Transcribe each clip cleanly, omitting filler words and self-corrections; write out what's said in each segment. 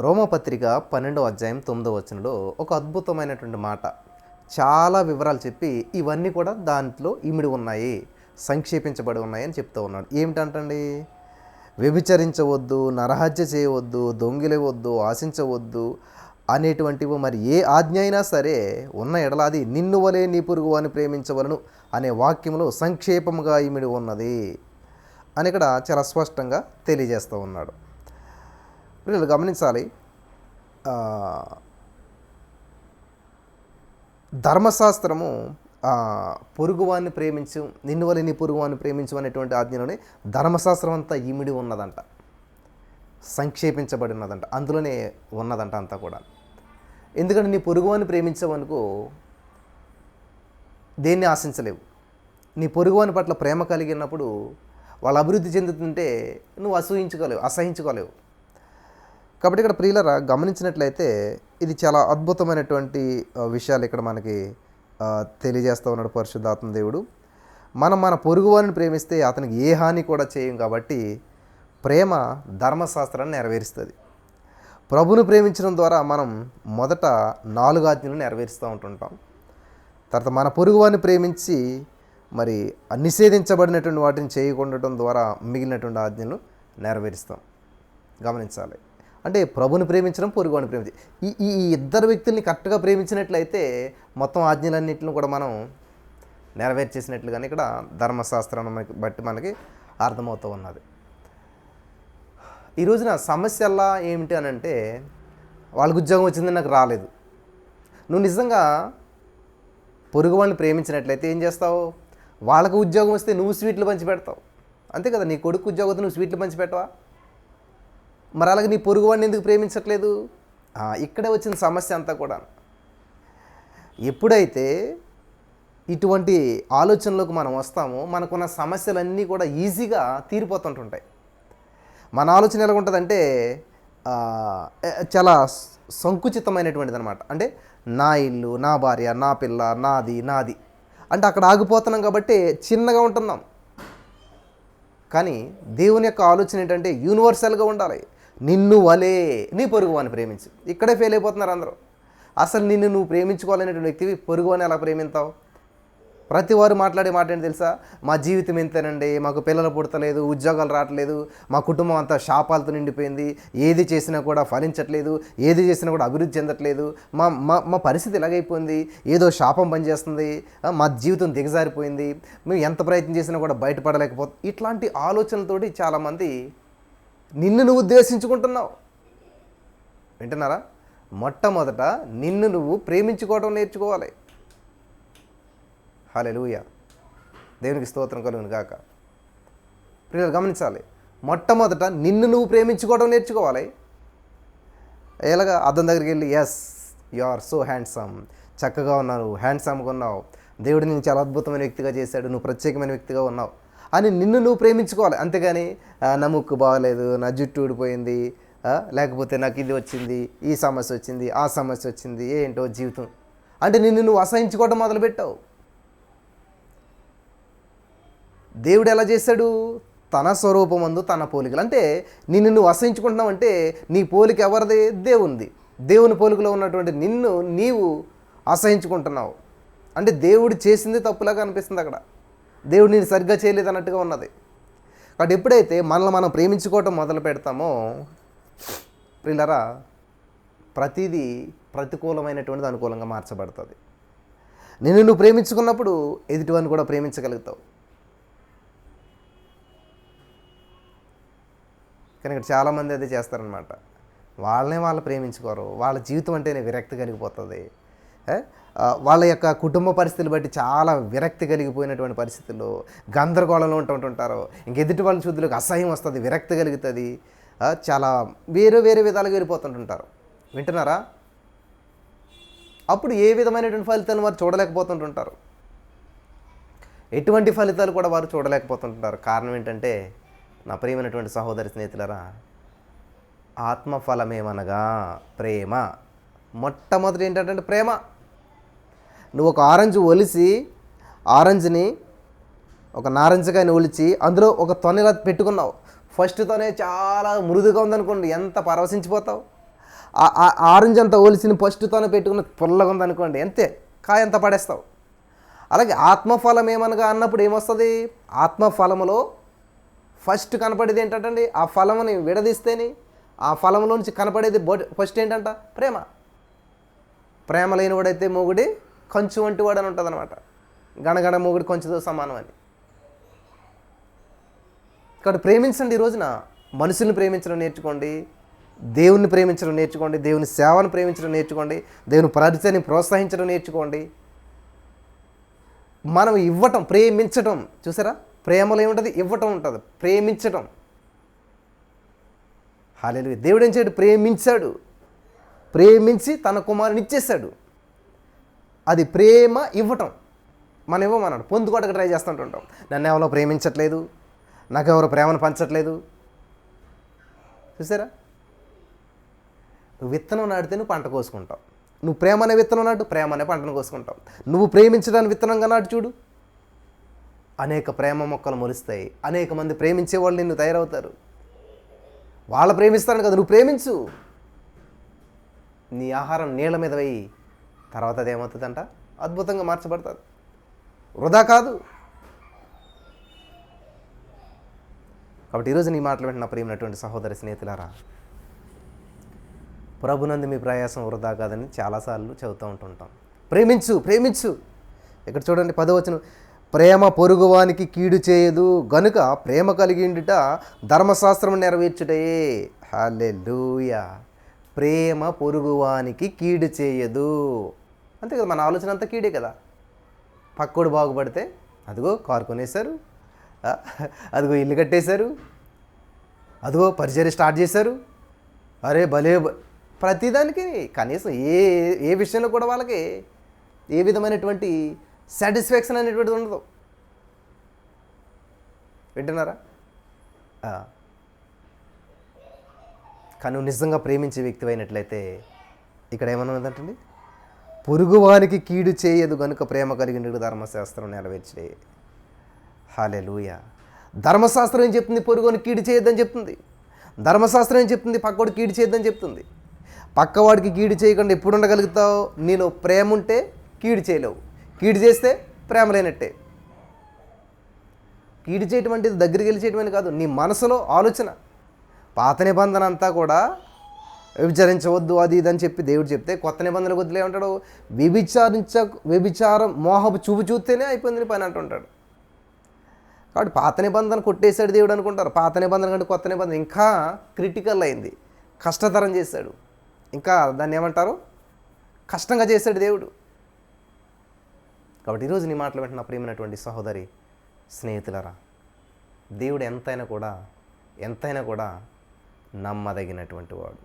రోమపత్రిక 12వ అధ్యాయం 9వ వచనంలో ఒక అద్భుతమైనటువంటి మాట. చాలా వివరాలు చెప్పి ఇవన్నీ కూడా దాంట్లో ఇమిడి ఉన్నాయి, సంక్షేపించబడి ఉన్నాయి అని చెప్తూ ఉన్నాడు. ఏమిటంటండి? వ్యభిచరించవద్దు, నరహత్య చేయవద్దు, దొంగిలవద్దు, ఆశించవద్దు అనేటువంటివి మరి ఏ ఆజ్ఞ అయినా సరే ఉన్న ఎడలాది నిన్ను వలే నీ పొరుగు అని ప్రేమించవలను అనే వాక్యంలో సంక్షేపముగా ఇమిడి ఉన్నది అని ఇక్కడ చాలా స్పష్టంగా తెలియజేస్తూ ఉన్నాడు. వీళ్ళు గమనించాలి, ధర్మశాస్త్రము పొరుగువాన్ని ప్రేమించు, నిన్ను వలె నీ పొరుగువాన్ని ప్రేమించు అనేటువంటి ఆజ్ఞలోనే ధర్మశాస్త్రం అంతా ఇమిడి ఉన్నదంట, సంక్షేపించబడి ఉన్నదంట, అందులోనే ఉన్నదంట అంతా కూడా. ఎందుకంటే నీ పొరుగువాన్ని ప్రేమించవనుకో దేన్ని ఆశించలేవు. నీ పొరుగువాని పట్ల ప్రేమ కలిగినప్పుడు వాళ్ళు అభివృద్ధి చెందుతుంటే నువ్వు అసహించుకోలేవు. కాబట్టి ఇక్కడ ప్రియులరా గమనించినట్లయితే ఇది చాలా అద్భుతమైనటువంటి విషయాలు ఇక్కడ మనకి తెలియజేస్తూ ఉన్నాడు పరిశుద్ధాత్మ దేవుడు. మనం మన పొరుగువారిని ప్రేమిస్తే అతనికి ఏ హాని కూడా చేయం. కాబట్టి ప్రేమ ధర్మశాస్త్రాన్ని నెరవేరుస్తుంది. ప్రభుని ప్రేమించడం ద్వారా మనం మొదట 4 ఆజ్ఞలు నెరవేరుస్తూ ఉంటుంటాం. తర్వాత మన పొరుగువారిని ప్రేమించి మరి నిషేధించబడినటువంటి వాటిని చేయకుండటం ద్వారా మిగిలినటువంటి ఆజ్ఞలను నెరవేరుస్తాం. గమనించాలి, అంటే ప్రభుని ప్రేమించడం, పొరుగువాడిని ప్రేమించడం, ఈ ఇద్దరు వ్యక్తుల్ని కరెక్ట్గా ప్రేమించినట్లయితే మొత్తం ఆజ్ఞలన్నింటిని కూడా మనం నెరవేర్చేసినట్లుగానే ఇక్కడ ధర్మశాస్త్రాన్ని బట్టి మనకి అర్థమవుతూ ఉన్నది. ఈ రోజున సమస్యల్లా ఏమిటి అని అంటే, వాళ్ళకి ఉద్యోగం వచ్చింది, నాకు రాలేదు. నువ్వు నిజంగా పొరుగువాడిని ప్రేమించినట్లయితే ఏం చేస్తావు? వాళ్ళకు ఉద్యోగం వస్తే నువ్వు స్వీట్లు పంచి పెడతావు, అంతే కదా. నీ కొడుకు ఉద్యోగం వస్తే నువ్వు స్వీట్లు పంచి పెట్టవా? మరి అలాగే నీ పొరుగువాడిని ఎందుకు ప్రేమించట్లేదు? ఇక్కడే వచ్చిన సమస్య అంతా కూడా. ఎప్పుడైతే ఇటువంటి ఆలోచనలోకి మనం వస్తామో మనకున్న సమస్యలన్నీ కూడా ఈజీగా తీరిపోతుంటుంటాయి. మన ఆలోచన ఎలా ఉంటుందంటే చాలా సంకుచితమైనటువంటిది అనమాట. అంటే నా ఇల్లు, నా భార్య, నా పిల్ల, నాది అంటే అక్కడ ఆగిపోతున్నాం కాబట్టి చిన్నగా ఉంటున్నాం. కానీ దేవుని యొక్క ఆలోచన ఏంటంటే యూనివర్సల్గా ఉండాలి. నిన్ను వలే నీ పొరుగువాన్ని ప్రేమించు. ఇక్కడే ఫెయిల్ అయిపోతున్నారు అందరూ. అసలు నిన్ను నువ్వు ప్రేమించుకోవాలనేటువంటి వ్యక్తివి పొరుగువాన్ని ఎలా ప్రేమిస్తావు? ప్రతి వారు మాట్లాడే మాట ఏంటి తెలుసా? మా జీవితం ఎంతేనండి, మాకు పిల్లలు పుడతలేదు, ఉద్యోగాలు రావట్లేదు, మా కుటుంబం అంతా శాపాలతో నిండిపోయింది, ఏది చేసినా కూడా ఫలించట్లేదు, ఏది చేసినా కూడా అభివృద్ధి చెందట్లేదు, మా పరిస్థితి ఎలాగైపోయింది, ఏదో శాపం పనిచేస్తుంది, మా జీవితం దిగజారిపోయింది, మేము ఎంత ప్రయత్నం చేసినా కూడా బయటపడలేకపోతే, ఇట్లాంటి ఆలోచనలతోటి చాలామంది నిన్ను నువ్వు ఉద్దేశించుకుంటున్నావు. వింటున్నారా? మొట్టమొదట నిన్ను నువ్వు ప్రేమించుకోవడం నేర్చుకోవాలి. హల్లెలూయా, దేవునికి స్తోత్రం కలుగును గాక. ప్రియులు గమనించాలి, మొట్టమొదట నిన్ను నువ్వు ప్రేమించుకోవడం నేర్చుకోవాలి. ఎలాగా? అద్దం దగ్గరికి వెళ్ళి, yes you are so handsome, చక్కగా ఉన్నావు, హ్యాండ్సమ్గా ఉన్నావు, దేవుడు నేను చాలా అద్భుతమైన వ్యక్తిగా చేశాడు, నువ్వు ప్రత్యేకమైన వ్యక్తిగా ఉన్నావు అని నిన్ను నువ్వు ప్రేమించుకోవాలి. అంతేగాని నా ముక్కు బాగలేదు, నా జుట్టు ఊడిపోయింది, లేకపోతే నాకు ఇది వచ్చింది, ఈ సమస్య వచ్చింది, ఆ సమస్య వచ్చింది, ఏంటో జీవితం అంటే నిన్ను నువ్వు అసహించుకోవడం మొదలుపెట్టావు. దేవుడు ఎలా చేశాడు? తన స్వరూపమందు తన పోలికలు. అంటే నిన్ను నువ్వు అసహించుకుంటున్నావు అంటే నీ పోలిక ఎవరిది? దేవునిది. దేవుని పోలికలో ఉన్నటువంటి నిన్ను నీవు అసహించుకుంటున్నావు అంటే దేవుడు చేసింది తప్పులాగా అనిపిస్తుంది. అక్కడ దేవుడు నేను సరిగ్గా చేయలేదు అన్నట్టుగా ఉన్నది. కాబట్టి ఎప్పుడైతే మనల్ని మనం ప్రేమించుకోవటం మొదలు పెడతామో ప్రియులారా, ప్రతిదీ ప్రతికూలమైనటువంటిది అనుకూలంగా మార్చబడుతుంది. నిన్ను నువ్వు ప్రేమించుకున్నప్పుడు ఎదుటివాన్ని కూడా ప్రేమించగలుగుతావు. కానీ ఇక్కడ చాలామంది అదే చేస్తారనమాట. వాళ్ళు ప్రేమించుకోరు, వాళ్ళ జీవితం అంటేనే విరక్తి కలిగిపోతుంది. వాళ్ళ యొక్క కుటుంబ పరిస్థితులు బట్టి చాలా విరక్తి కలిగిపోయినటువంటి పరిస్థితుల్లో గందరగోళంలో ఉంటుంటారు. ఎదుటి వాళ్ళ చూద్దులకు అసహ్యం వస్తుంది, విరక్తి కలుగుతుంది, చాలా వేరే విధాలుగా వెళ్ళిపోతుంటుంటారు. వింటున్నారా? అప్పుడు ఏ విధమైనటువంటి ఫలితాలు వారు చూడలేకపోతుంటుంటారు. ఎటువంటి ఫలితాలు కూడా వారు చూడలేకపోతుంటారు. కారణం ఏంటంటే, నా ప్రియమైనటువంటి సహోదరి స్నేహితులరా, ఆత్మఫలమేమనగా ప్రేమ. మొట్టమొదటి ఏంటంటే ప్రేమ. నువ్వు ఒక ఆరెంజ్ని ఒక నారింజకాయని ఒలిచి అందులో ఒక తొనెలా పెట్టుకున్నావు. ఫస్ట్ తొనే చాలా మృదుగా ఉందనుకోండి, ఎంత పరవశించిపోతావు. ఆరెంజ్ అంతా ఒలిసిన ఫస్ట్తోనే పెట్టుకున్న పుల్లగా ఉందనుకోండి, అంతే, కాయ అంతా పడేస్తావు. అలాగే ఆత్మఫలం ఏమనగా అన్నప్పుడు ఏమొస్తుంది? ఆత్మఫలములో ఫస్ట్ కనపడేది ఏంటంటే ఆ ఫలముని విడదీస్తేనే ఆ ఫలంలో నుంచి కనపడేది ఫస్ట్ ఏంటంట? ప్రేమ. ప్రేమ లేనివాడైతే మొగుడి కంచు వంటి వాడు అని ఉంటుంది అనమాట. గణగణ మొగుడి కొంచెంతో సమానం అని. కాబట్టి ప్రేమించండి. ఈ రోజున మనుషుల్ని ప్రేమించడం నేర్చుకోండి, దేవుణ్ణి ప్రేమించడం నేర్చుకోండి, దేవుని సేవను ప్రేమించడం నేర్చుకోండి, దేవుని పరిచయాన్ని ప్రోత్సహించడం నేర్చుకోండి. మనం ఇవ్వటం, ప్రేమించటం, చూసారా? ప్రేమలో ఏముంటుంది? ఇవ్వటం ఉంటుంది, ప్రేమించటం. హల్లెలూయా. దేవుడు ఏం చేయడు? ప్రేమించాడు, ప్రేమించి తన కుమారుని ఇచ్చేశాడు. అది ప్రేమ ఇవ్వటం. మనం ఇవ్వమన్నాడు, పొందుకోవడానికి ట్రై చేస్తుంటుంటాం. నన్ను ఎవరో ప్రేమించట్లేదు, నాకెవరో ప్రేమను పంచట్లేదు. చూసారా? నువ్వు విత్తనం నాటితే నువ్వు పంట కోసుకుంటావు. నువ్వు ప్రేమ అనే విత్తనం నాటు, ప్రేమ అనే పంటను కోసుకుంటావు. నువ్వు ప్రేమించడానికి విత్తనంగా నాటు చూడు, అనేక ప్రేమ మొక్కలు మొలుస్తాయి. అనేక మంది ప్రేమించే వాళ్ళు నిన్ను తయారవుతారు. వాళ్ళు ప్రేమిస్తాను కదా, నువ్వు ప్రేమించు. నీ ఆహారం నీళ్ళ మీద వేయి, తర్వాత అది ఏమవుతుందంట? అద్భుతంగా మార్చబడుతుంది. వృధా కాదు. కాబట్టి ఈరోజు నీ మాటలు వెంటనే ప్రియమైనటువంటి సహోదరి స్నేహితులారా, ప్రభునందు మీ ప్రయాసం వృధా కాదని చాలాసార్లు చెబుతూ ఉంటుంటాం. ప్రేమించు, ప్రేమించు. ఇక్కడ చూడండి 10వ వచనం, ప్రేమ పొరుగువానికి కీడు చేయదు గనుక ప్రేమ కలిగిండుట ధర్మశాస్త్రం నెరవేర్చుటయే. హల్లెలూయా. ప్రేమ పొరుగువానికి కీడు చేయదు. అంతే కదా, మన ఆలోచన అంతా కీడే కదా. పక్కోడు బాగుపడితే అదిగో కారు కొనేశారు, అదిగో ఇల్లు కట్టేశారు, అదిగో పరిచర్య స్టార్ట్ చేశారు, అరే భలే, ప్రతిదానికి కనీసం ఏ విషయంలో కూడా వాళ్ళకి ఏ విధమైనటువంటి సాటిస్ఫాక్షన్ అనేటువంటిది ఉండదు. వింటున్నారా? కానీ నువ్వు నిజంగా ప్రేమించే వ్యక్తి అయినట్లయితే ఇక్కడ ఏమన్నదంటండి? పొరుగువానికి కీడు చేయదు గనుక ప్రేమ కలిగిన ధర్మశాస్త్రం నెరవేర్చే. హల్లెలూయా. ధర్మశాస్త్రం ఏం చెప్తుంది? పొరుగువానికి కీడు చేయొద్దని చెప్తుంది. ధర్మశాస్త్రం ఏం చెప్తుంది? పక్కవాడికి కీడు చేయొద్దని చెప్తుంది. పక్కవాడికి కీడు చేయకుండా ఎప్పుడు ఉండగలుగుతావు? నీలో ప్రేమ ఉంటే కీడు చేయలేవు. కీడు చేస్తే ప్రేమ లేనట్టే. కీడు చేయటం అంటే దగ్గరికి వెళ్ళి చేయటం అని కాదు, నీ మనసులో ఆలోచన. పాత నిబంధన అంతా కూడా వ్యభిచరించవద్దు అది ఇది అని చెప్పి దేవుడు చెప్తే, కొత్త నిబంధనలు వద్దులే ఉంటాడు, వ్యభిచారం మోహపు చూపు చూస్తేనే అయిపోయింది పని అంటుంటాడు. కాబట్టి పాత నిబంధన కొట్టేశాడు దేవుడు అనుకుంటారు. పాత నిబంధన కంటే కొత్త నిబంధన ఇంకా క్రిటికల్ అయింది, కష్టతరం చేశాడు, ఇంకా దాన్ని ఏమంటారు, కష్టంగా చేశాడు దేవుడు. కాబట్టి ఈరోజు నీ మాటలు వెంటనే ప్రియమైనటువంటి సహోదరి స్నేహితులరా, దేవుడు ఎంతైనా కూడా నమ్మదగినటువంటి వాడు.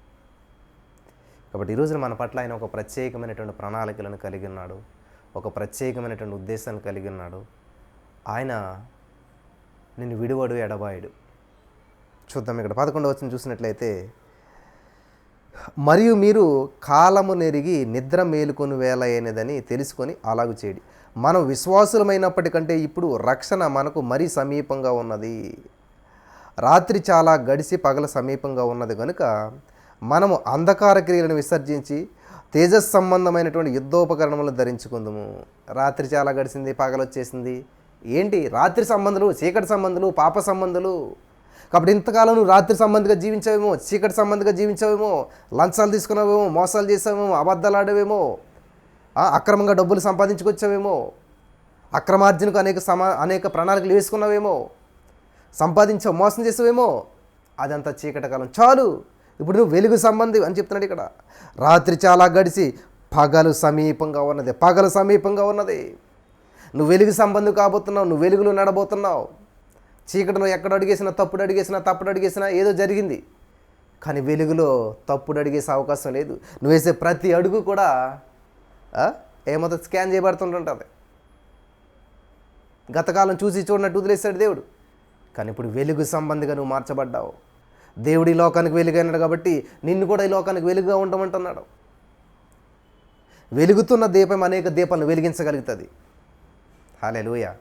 కాబట్టి ఈరోజు మన పట్ల ఆయన ఒక ప్రత్యేకమైనటువంటి ప్రణాళికలను కలిగి ఉన్నాడు, ఒక ప్రత్యేకమైనటువంటి ఉద్దేశాన్ని కలిగి ఉన్నాడు. ఆయన నిన్ను విడువడు, ఎడబాయడు. చూద్దాం ఇక్కడ 11వ వచనం చూసినట్లయితే, మరియు మీరు కాలము నెరిగి నిద్ర మేలుకొని వేళ అయినదని తెలుసుకొని అలాగు చేయడి. మనం విశ్వాసులమైనప్పటికంటే ఇప్పుడు రక్షణ మనకు మరీ సమీపంగా ఉన్నది. రాత్రి చాలా గడిచి పగల సమీపంగా ఉన్నది కనుక మనము అంధకార క్రియలను విసర్జించి తేజస్ సంబంధమైనటువంటి యుద్ధోపకరణములను ధరించుకుందాము. రాత్రి చాలా గడిచింది, పగలు వచ్చేసింది. ఏంటి? రాత్రి సంబంధాలు, చీకటి సంబంధాలు, పాప సంబంధాలు. కాబట్టి ఇంతకాలం నువ్వు రాత్రి సంబంధిగా జీవించావేమో, చీకటి సంబంధిగా జీవించావేమో, లంచాలు తీసుకున్నావేమో, మోసాలు చేసావేమో, అబద్ధాలు ఆడేవేమో, అక్రమంగా డబ్బులు సంపాదించుకొచ్చావేమో, అక్రమార్జనకు అనేక ప్రణాళికలు వేసుకున్నావేమో, సంపాదించావు, మోసం చేసావేమో. అదంతా చీకటి కాలం. చాలు, ఇప్పుడు నువ్వు వెలుగు సంబంధి అని చెప్తున్నాడు ఇక్కడ. రాత్రి చాలా గడిచి పగలు సమీపంగా ఉన్నది. పగలు సమీపంగా ఉన్నది. నువ్వు వెలుగు సంబంధి కాబోతున్నావు, నువ్వు వెలుగులో నడబోతున్నావు. చీకటిలో ఎక్కడ అడిగేసినా, తప్పుడు అడిగేసినా ఏదో జరిగింది. కానీ వెలుగులో తప్పుడు అడిగేసే అవకాశం లేదు. నువ్వు వేసే ప్రతి అడుగు కూడా ఏమవుతుంది? స్కాన్ చేయబడుతుంటుంది. గతకాలం చూసి చూడనట్టు వదిలేస్తాడు దేవుడు. కానీ ఇప్పుడు వెలుగు సంబంధిగా నువ్వు మార్చబడ్డావు. దేవుడు ఈ లోకానికి వెలుగైనాడు కాబట్టి నిన్ను కూడా ఈ లోకానికి వెలుగుగా ఉండమంటున్నాడు. వెలుగుతున్న దీపం అనేక దీపాలను వెలిగించగలుగుతుంది. హల్లెలూయా.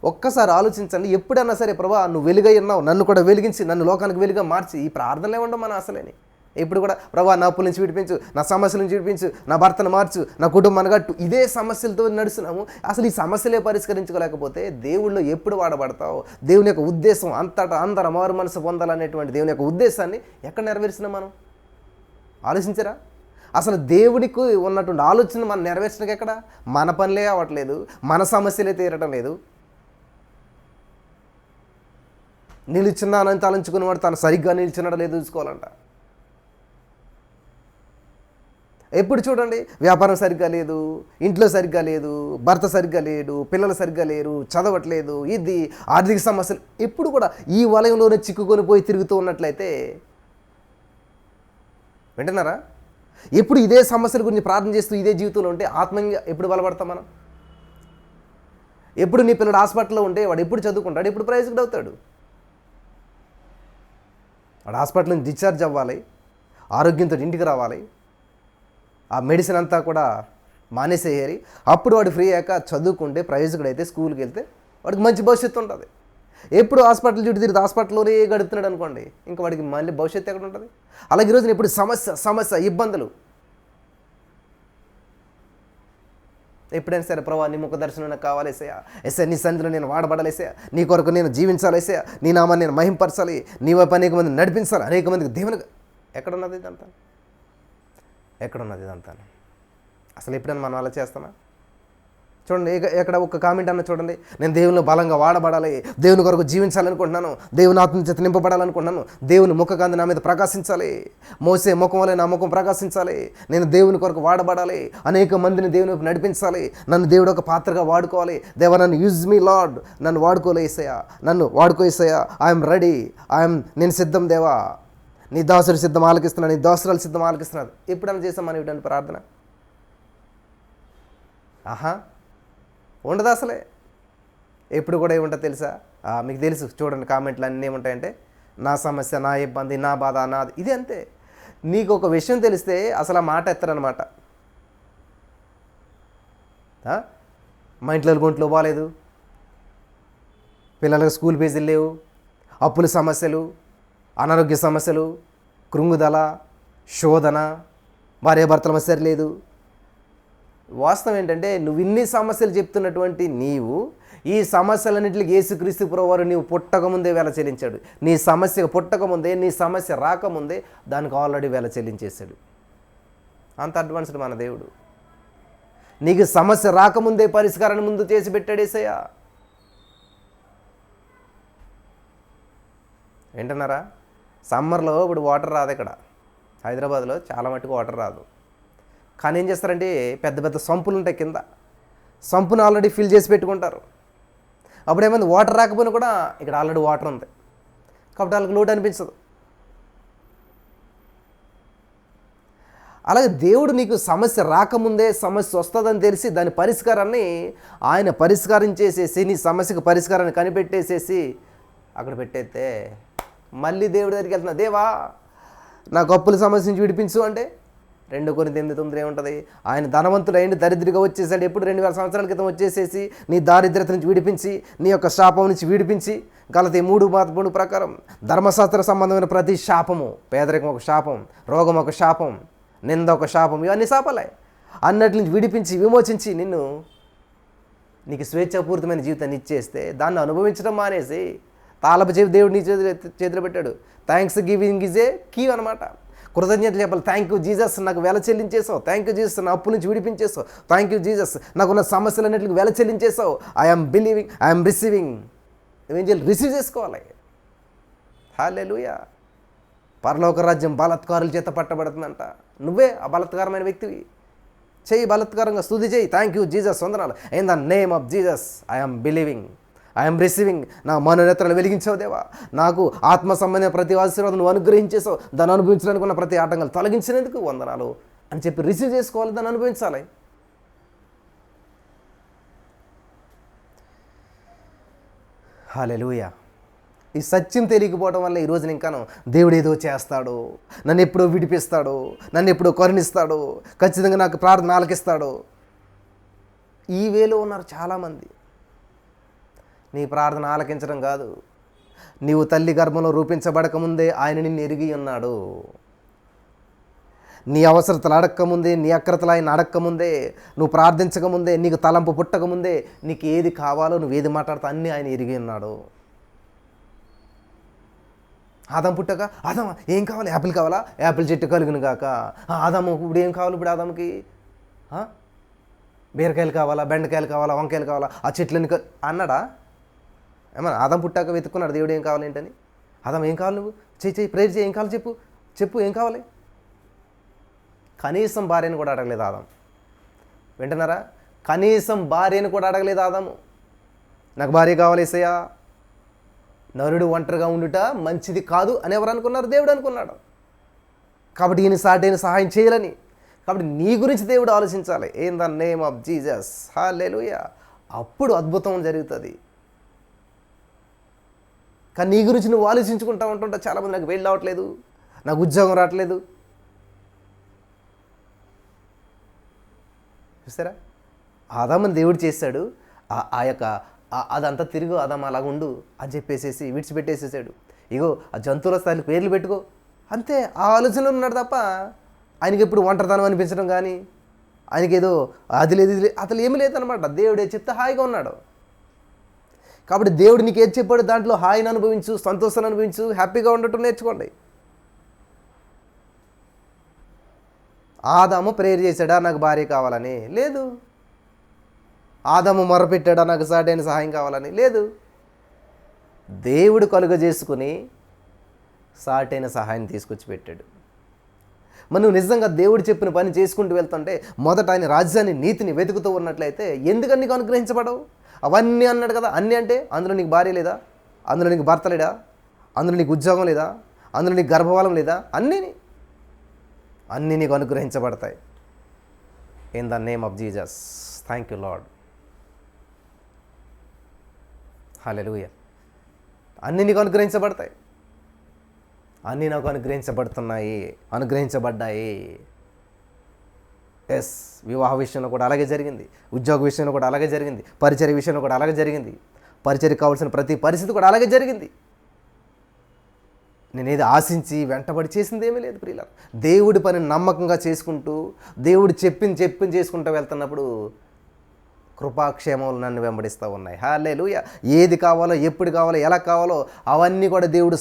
ఒక్కసారి ఆలోచించండి. ఎప్పుడైనా సరే, ప్రభా నువ్వు వెలుగై ఉన్నావు, నన్ను కూడా వెలిగించి నన్ను లోకానికి వెలుగుగా మార్చి, ఈ ప్రార్థనలే ఉండవు మన అసలేని. ఇప్పుడు కూడా ప్రభా నా అప్పుల నుంచి విడిపించు, నా సమస్యల నుంచి విడిపించు, నా భర్తను మార్చు, నా కుటుంబాన్ని గట్టు, ఇదే సమస్యలతో నడుస్తున్నాము. అసలు ఈ సమస్యలే పరిష్కరించుకోలేకపోతే దేవుళ్ళు ఎప్పుడు వాడబడతావు? దేవుని యొక్క ఉద్దేశం అంతటా అందరూ మారు మనసు పొందాలనేటువంటి దేవుని యొక్క ఉద్దేశాన్ని ఎక్కడ నెరవేర్చినాం మనం? ఆలోచించరా? అసలు దేవునికి ఉన్నటువంటి ఆలోచన మనం నెరవేర్చడం ఎక్కడ? మన పనులే అవ్వట్లేదు, మన సమస్యలే తీరటం లేదు. నిలుచున్నానని తలంచుకునేవాడు తను సరిగ్గా నిల్చున్నాడో లేదో చూసుకోవాలంట. ఎప్పుడు చూడండి, వ్యాపారం సరిగ్గా లేదు, ఇంట్లో సరిగ్గా లేదు, భర్త సరిగ్గా లేడు, పిల్లలు సరిగ్గా లేరు, చదవట్లేదు, ఇది ఆర్థిక సమస్యలు, ఎప్పుడు కూడా ఈ వలయంలోనే చిక్కుకొని పోయి తిరుగుతూ ఉన్నట్లయితే వింటున్నారా? ఎప్పుడు ఇదే సమస్యల గురించి ప్రార్థన చేస్తూ ఇదే జీవితంలో ఉంటే ఆత్మీయంగా ఎప్పుడు బలపడతాం మనం? ఎప్పుడు నీ పిల్లడు హాస్పిటల్లో ఉంటే వాడు ఎప్పుడు చదువుకుంటాడు, ఎప్పుడు ప్రయోజకుడు అవుతాడు? వాడు హాస్పిటల్ నుంచి డిశ్చార్జ్ అవ్వాలి, ఆరోగ్యంతో ఇంటికి రావాలి, ఆ మెడిసిన్ అంతా కూడా మానేసేయాలి, అప్పుడు వాడు ఫ్రీ అయ్యాక చదువుకుంటే ప్రయోజకుడు అయితే స్కూల్కి వెళ్తే వాడికి మంచి భవిష్యత్తు ఉంటుంది. ఎప్పుడు హాస్పిటల్ చుట్టూ తిరిగి హాస్పిటల్లోనే గడుపుతున్నాడు అనుకోండి, ఇంకా వాడికి మళ్ళీ భవిష్యత్తు ఎక్కడ ఉంటుంది? అలాగే ఈరోజు ఎప్పుడు సమస్య ఇబ్బందులు. ఎప్పుడైనా సరే ప్రభా నీ ముఖ దర్శనం నాకు కావాలేసా, ఎస్ఐ నీ సన్నిధిలో నేను వాడబడాలేసా, నీ కొరకు నేను జీవించాలేసా, నీ నామాన్ని నేను మహింపరచాలి, నీ వైపు అనేక మందిని నడిపించాలి, అనేక మందికి దేవునికి. ఎక్కడున్నది ఇదంతా? ఎక్కడున్నది ఇదంతా? అసలు ఎప్పుడైనా మనం అలా చేస్తామా? చూడండి, ఎక్కడ ఒక కామెంట్ అన్న చూడండి, నేను దేవునిలో బలంగా వాడబడాలి, దేవుని కొరకు జీవించాలనుకుంటున్నాను, దేవుని ఆత్మ చేత నింపబడాలనుకుంటున్నాను, దేవుని ముఖకాంతి నా మీద ప్రకాశించాలి, మోసే ముఖం వల్ల నా ముఖం ప్రకాశించాలి, నేను దేవుని కొరకు వాడబడాలి, అనేక మందిని దేవుని వైపు నడిపించాలి, నన్ను దేవుడు ఒక పాత్రగా వాడుకోవాలి, దేవా నన్ను యూజ్ మీ లార్డ్, నన్ను వాడుకోలేసయా, నన్ను వాడుకోలేసయా, ఐఎమ్ రెడీ, నేను సిద్ధం దేవా, నీ దాసుడు సిద్ధం ఆలకిస్తున్నాను, నీ దాసురాలు సిద్ధం ఆలకిస్తున్నాను. ఎప్పుడైనా చేసాం మనం ఇటువంటి ప్రార్థన? ఉండదు అసలే. ఎప్పుడు కూడా ఏముంటుంది తెలుసా? మీకు తెలుసు, చూడండి కామెంట్లు అన్నీ ఏముంటాయంటే నా సమస్య, నా ఇబ్బంది, నా బాధ, నాది, ఇది అంతే. నీకు ఒక విషయం తెలిస్తే అసలు ఆ మాట ఎత్తరనమాట. మా ఇంట్లో గుంట్లో బాగాలేదు, పిల్లలకు స్కూల్ ఫీజులు లేవు, అప్పుల సమస్యలు, అనారోగ్య సమస్యలు, కృంగుదల, శోధన, భార్యాభర్తల మధ్య సరిలేదు. వాస్తవం ఏంటంటే నువ్వు ఇన్ని సమస్యలు చెప్తున్నటువంటి నీవు ఈ సమస్యలన్నింటికి యేసుక్రీస్తు ప్రభువారు నీవు పుట్టకముందే వెల చెల్లించాడు. నీ సమస్య పుట్టకముందే, నీ సమస్య రాకముందే దానికి ఆల్రెడీ వెల చెల్లించేశాడు. అంత అడ్వాన్స్డ్ మన దేవుడు. నీకు సమస్య రాకముందే పరిష్కారాన్ని ముందు చేసి పెట్టాడు యేసయ్య. వింటున్నారా? సమ్మర్లో ఇప్పుడు వాటర్ రాదు. ఇక్కడ హైదరాబాద్లో చాలా మట్టుకు వాటర్ రాదు. కానీ ఏం చేస్తారంటే పెద్ద పెద్ద సంపులు ఉంటాయి, కింద సంపును ఆల్రెడీ ఫిల్ చేసి పెట్టుకుంటారు. అప్పుడు ఏమైంది, వాటర్ రాకపోయినా కూడా ఇక్కడ ఆల్రెడీ వాటర్ ఉంది కాబట్టి వాళ్ళకి లోటు అనిపించదు. అలాగే దేవుడు నీకు సమస్య రాకముందే సమస్య వస్తుందని తెలిసి దాని పరిష్కారాన్ని ఆయన పరిష్కారం చేసేసి నీ సమస్యకు పరిష్కారాన్ని కనిపెట్టేసేసి అక్కడ పెట్టేస్తే మళ్ళీ దేవుడి దగ్గరికి వెళ్తున్నా, దేవా నాకు అప్పుల సమస్య నుంచి విడిపించు అంటే 2 కొరింథీ 8:9 ఏముంటుంది? ఆయన ధనవంతుడు అయింది, దరిద్రుడిగా వచ్చేసాడు. ఎప్పుడు 2000 సంవత్సరాల క్రితం వచ్చేసేసి నీ దారిద్ర్యత నుంచి విడిపించి, నీ యొక్క శాపం నుంచి విడిపించి, గలతీ 3:3 ప్రకారం ధర్మశాస్త్ర సంబంధమైన ప్రతి శాపము, పేదరికం ఒక శాపం, రోగం ఒక శాపం, నింద ఒక శాపం, ఇవన్నీ శాపాలే, అన్నిటి నుంచి విడిపించి విమోచించి నీకు స్వేచ్ఛాపూరితమైన జీవితాన్ని ఇచ్చేస్తే దాన్ని అనుభవించడం మానేసి తాళపు చెవి దేవుడు నీ చేతిలో పెట్టాడు. Thanksgiving is a key అనమాట. కృతజ్ఞతలు చెప్పాలి. థ్యాంక్ యూ జీసస్, నాకు వెల చెల్లించేసావు. థ్యాంక్ యూ జీసస్, నా అప్పు నుంచి విడిపించేసావు. థ్యాంక్ యూ జీసస్, నాకున్న సమస్యలన్నింటికి వెల చెల్లించేసావు. I'm believing, I'm receiving. నువ్వేం చేయాలి? రిసీవ్ చేసుకోవాలి. హల్లెలూయా. పరలోక రాజ్యం బలాత్కారుల చేత పట్టబడుతుందంట. నువ్వే ఆ బలాత్కారమైన వ్యక్తివి. చెయ్యి, బలాత్కారంగా స్తుతి చేయి. థ్యాంక్ యూ జీసస్, వందనాలు. In the name of Jesus I'm believing, I'm receiving. నా మనోనేత్రాలు వెలిగించావు దేవా. నాకు ఆత్మ సంబంధమైన ప్రతి ఆశీర్వాదం నువ్వు అనుగ్రహించేసావు. దాన్ని అనుభవించడానికి ఉన్న ప్రతి ఆటంకాలు తొలగించినందుకు వందనాలు అని చెప్పి రిసీవ్ చేసుకోవాలి, దాన్ని అనుభవించాలి. హల్లెలూయా. ఈ సత్యం తెలియకపోవడం వల్ల ఈరోజు ఇంకాను దేవుడు ఏదో చేస్తాడు, నన్ను ఎప్పుడో విడిపిస్తాడు, నన్ను ఎప్పుడో కరుణిస్తాడు, ఖచ్చితంగా నాకు ప్రార్థన ఆలకిస్తాడు, ఈ వేలో ఉన్నారు చాలామంది. నీ ప్రార్థన ఆలకించడం కాదు, నీవు తల్లి గర్భంలో రూపించబడక ముందే ఆయన నిన్ను ఎరిగి ఉన్నాడు. నీ అవసరతలు అడక్కముందే, నీ అక్రతలు ఆయన అడక్కముందే, నువ్వు ప్రార్థించకముందే, నీకు తలంపు పుట్టకముందే నీకు ఏది కావాలో నువ్వు ఏది మాట్లాడుతా అన్నీ ఆయన ఎరిగి ఉన్నాడు. ఆదాము పుట్టక ఆదాము ఏం కావాలి, యాపిల్ కావాలా, యాపిల్ చెట్టు కలుగును గాక. ఆదాము ఇప్పుడు ఏం కావాలి, ఇప్పుడు ఆదాముకి బీరకాయలు కావాలా, బెండకాయలు కావాలా, వంకాయలు కావాలా, ఆ చెట్లని అన్నాడా? ఏమన్నా ఆదాము పుట్టాక వెతుక్కున్నాడు దేవుడు ఏం కావాలి ఏంటని? ఆదాము ఏం కావాలి, నువ్వు చెయ్యి ప్రేయర్ చేయి, ఏం కావాలి చెప్పు ఏం కావాలి. కనీసం భార్యను కూడా అడగలేదు ఆదాము. వింటున్నారా? కనీసం భార్యను కూడా అడగలేదు ఆదాము. నాకు భార్య కావాలి యేసయ్యా, నరుడు ఒంటరిగా ఉండుట మంచిది కాదు అని ఎవరు అనుకున్నారు? దేవుడు అనుకున్నాడు. కాబట్టి ఈయన సాటైన సహాయం చేయాలని. కాబట్టి నీ గురించి దేవుడు ఆలోచించాలి. In the name of Jesus, hallelujah. అప్పుడు అద్భుతం జరుగుతుంది. కానీ నీ గురించి నువ్వు ఆలోచించుకుంటూ ఉంటుంటా. చాలామంది నాకు వెళ్ళి రావట్లేదు, నాకు ఉద్యోగం రావట్లేదు. చూస్తారా? ఆదాముని దేవుడు చేశాడు. ఆ యొక్క అదంతా తిరుగు ఆదాము అలాగ ఉండు అని చెప్పేసేసి విడిచిపెట్టేసేసాడు. ఇగో ఆ జంతువుల స్థాయికి పేర్లు పెట్టుకో అంతే. ఆ ఆలోచనలో ఉన్నాడు తప్ప ఆయనకి ఎప్పుడు ఒంటరితనం అనిపించడం కానీ, ఆయనకి ఏదో అది లేదు ఇది లేదు అసలు ఏమీ లేదనమాట. దేవుడే చెప్తే హాయిగా ఉన్నాడు. కాబట్టి దేవుడు నీకు ఏది చెప్పాడు దాంట్లో హాయిని అనుభవించు, సంతోషాన్ని అనుభవించు, హ్యాపీగా ఉండటం నేర్చుకోండి. ఆదాము ప్రేయర్ చేశాడా నాకు భార్య కావాలని? లేదు. ఆదాము మొరపెట్టాడా నాకు సాటైన సహాయం కావాలని? లేదు. దేవుడు కలుగజేసుకుని సాటైన సహాయం తీసుకొచ్చి పెట్టాడు. మరి నువ్వు నిజంగా దేవుడు చెప్పిన పని చేసుకుంటూ వెళ్తుంటే మొదట ఆయన రాజ్యాన్ని నీతిని వెతుకుతూ ఉన్నట్లయితే ఎందుకని నీకు అనుగ్రహించబడవు? అవన్నీ అన్నాడు కదా. అన్నీ అంటే అందులో నీకు భార్య లేదా, అందులో నీకు భర్త లేడా, అందులో నీకు ఉద్యోగం లేదా, అందులో నీకు గర్భఫలం లేదా? అన్నీ నీకు అనుగ్రహించబడతాయి. In the name of Jesus. Thank you Lord. Hallelujah. అన్నీ నీకు అనుగ్రహించబడతాయి. అన్నీ నాకు అనుగ్రహించబడ్డాయి. ఎస్, వివాహ విషయంలో కూడా అలాగే జరిగింది, ఉద్యోగ విషయంలో కూడా అలాగే జరిగింది, పరిచర్య విషయంలో కూడా అలాగే జరిగింది, పరిచర్యకు కావాల్సిన ప్రతి పరిస్థితి కూడా అలాగే జరిగింది. నేనేది ఆశించి వెంటబడి చేసింది ఏమీ లేదు ప్రియులారా. దేవుడి పని నమ్మకంగా చేసుకుంటూ దేవుడు చెప్పింది చేసుకుంటూ వెళ్తున్నప్పుడు కృపాక్షేమములు నన్ను వెంబడిస్తూ ఉన్నాయి. హల్లెలూయా. ఏది కావాలో, ఎప్పుడు కావాలో, ఎలా కావాలో అవన్నీ కూడా దేవుడు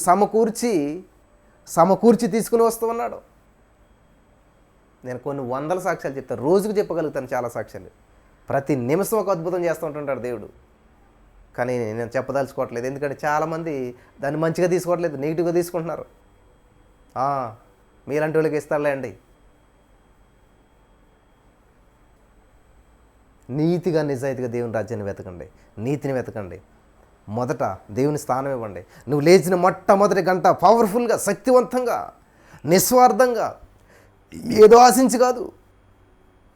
సమకూర్చి తీసుకుని వస్తూ ఉన్నాడు. నేను కొన్ని వందల సాక్ష్యాలు చెప్తాను, రోజుకు చెప్పగలుగుతాను చాలా సాక్ష్యాలు. ప్రతి నిమిషం ఒక అద్భుతం చేస్తూ ఉంటుంటాడు దేవుడు. కానీ నేను చెప్పదలుచుకోవట్లేదు, ఎందుకంటే చాలామంది దాన్ని మంచిగా తీసుకోవట్లేదు, నెగిటివ్గా తీసుకుంటున్నారు. మీలాంటి వాళ్ళకి ఇస్తారులే అండి. నీతిగా నిజాయితీగా దేవుని రాజ్యాన్ని వెతకండి, నీతిని వెతకండి. మొదట దేవుని స్థానం ఇవ్వండి. నువ్వు లేచిన మొట్టమొదటి గంట పవర్ఫుల్గా, శక్తివంతంగా, నిస్వార్థంగా, ఏదో ఆశించి కాదు.